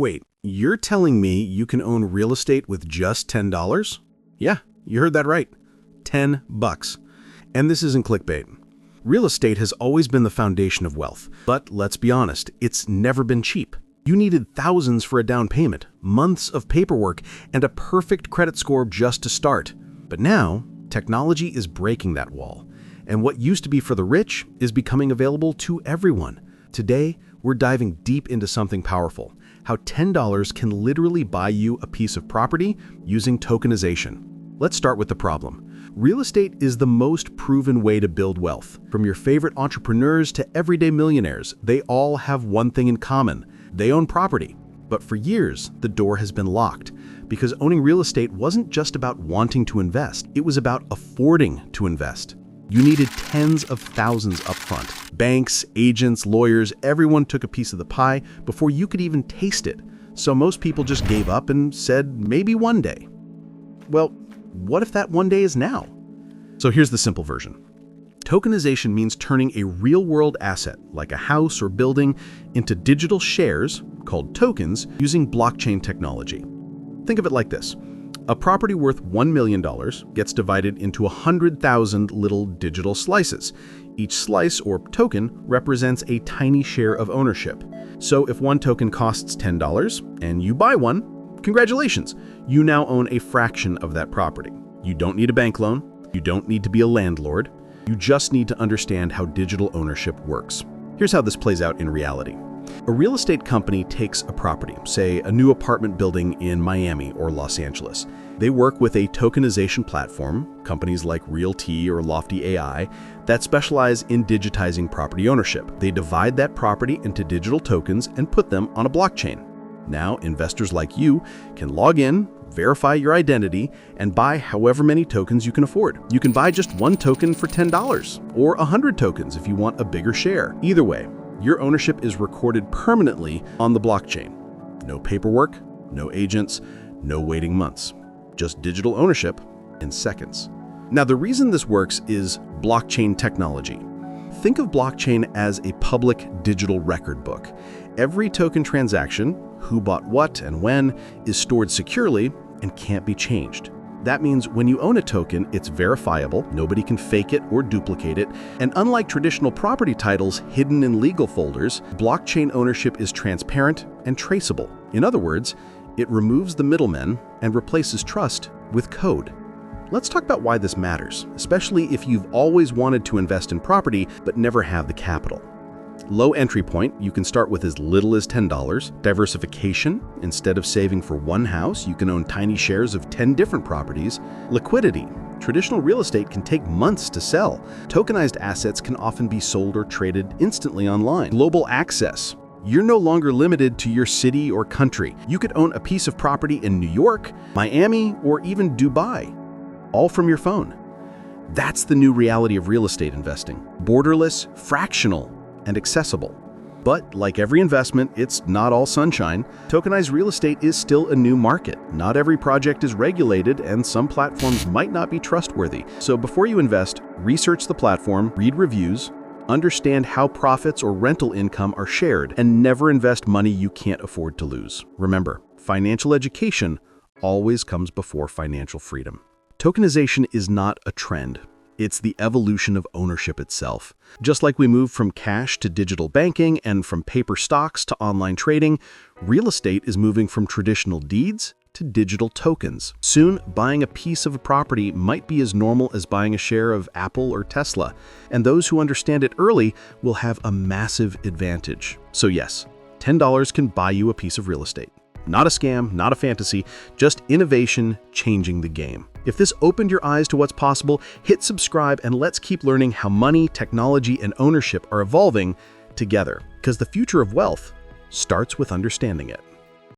Wait, you're telling me you can own real estate with just $10? Yeah, you heard that right. $10. And this isn't clickbait. Real estate has always been the foundation of wealth, but let's be honest, it's never been cheap. You needed thousands for a down payment, months of paperwork, and a perfect credit score just to start. But now, technology is breaking that wall, and what used to be for the rich is becoming available to everyone. Today, we're diving deep into something powerful, how $10 can literally buy you a piece of property using tokenization. Let's start with the problem. Real estate is the most proven way to build wealth. From your favorite entrepreneurs to everyday millionaires, they all have one thing in common. They own property. But for years, the door has been locked because owning real estate wasn't just about wanting to invest. It was about affording to invest. You needed tens of thousands upfront. Banks, agents, lawyers, everyone took a piece of the pie before you could even taste it. So most people just gave up and said, maybe one day. Well, what if that one day is now? So here's the simple version. Tokenization means turning a real-world asset, like a house or building, into digital shares, called tokens, using blockchain technology. Think of it like this. A property worth $1 million gets divided into 100,000 little digital slices. Each slice, or token, represents a tiny share of ownership. So if one token costs $10 and you buy one, congratulations, you now own a fraction of that property. You don't need a bank loan. You don't need to be a landlord. You just need to understand how digital ownership works. Here's how this plays out in reality. A real estate company takes a property, say a new apartment building in Miami or Los Angeles. They work with a tokenization platform, companies like Realty or Lofty AI, that specialize in digitizing property ownership. They divide that property into digital tokens and put them on a blockchain. Now, investors like you can log in, verify your identity, and buy however many tokens you can afford. You can buy just one token for $10, or 100 tokens if you want a bigger share. Either way, your ownership is recorded permanently on the blockchain. No paperwork, no agents, no waiting months. Just digital ownership in seconds. Now, the reason this works is blockchain technology. Think of blockchain as a public digital record book. Every token transaction, who bought what and when, is stored securely and can't be changed. That means when you own a token, it's verifiable, nobody can fake it or duplicate it, and unlike traditional property titles hidden in legal folders, blockchain ownership is transparent and traceable. In other words, it removes the middlemen and replaces trust with code. Let's talk about why this matters, especially if you've always wanted to invest in property but never have the capital. Low entry point, you can start with as little as $10. Diversification, instead of saving for one house, you can own tiny shares of 10 different properties. Liquidity, traditional real estate can take months to sell. Tokenized assets can often be sold or traded instantly online. Global access, you're no longer limited to your city or country. You could own a piece of property in New York, Miami, or even Dubai, all from your phone. That's the new reality of real estate investing. Borderless, fractional, and accessible. But like every investment, it's not all sunshine. Tokenized real estate is still a new market. Not every project is regulated, and some platforms might not be trustworthy. So before you invest, research the platform, read reviews, understand how profits or rental income are shared, and never invest money you can't afford to lose. Remember, financial education always comes before financial freedom. Tokenization is not a trend. It's the evolution of ownership itself. Just like we moved from cash to digital banking and from paper stocks to online trading, real estate is moving from traditional deeds to digital tokens. Soon, buying a piece of a property might be as normal as buying a share of Apple or Tesla, and those who understand it early will have a massive advantage. So yes, $10 can buy you a piece of real estate. Not a scam, not a fantasy, just innovation changing the game. If this opened your eyes to what's possible, hit subscribe and let's keep learning how money, technology, and ownership are evolving together. Because the future of wealth starts with understanding it.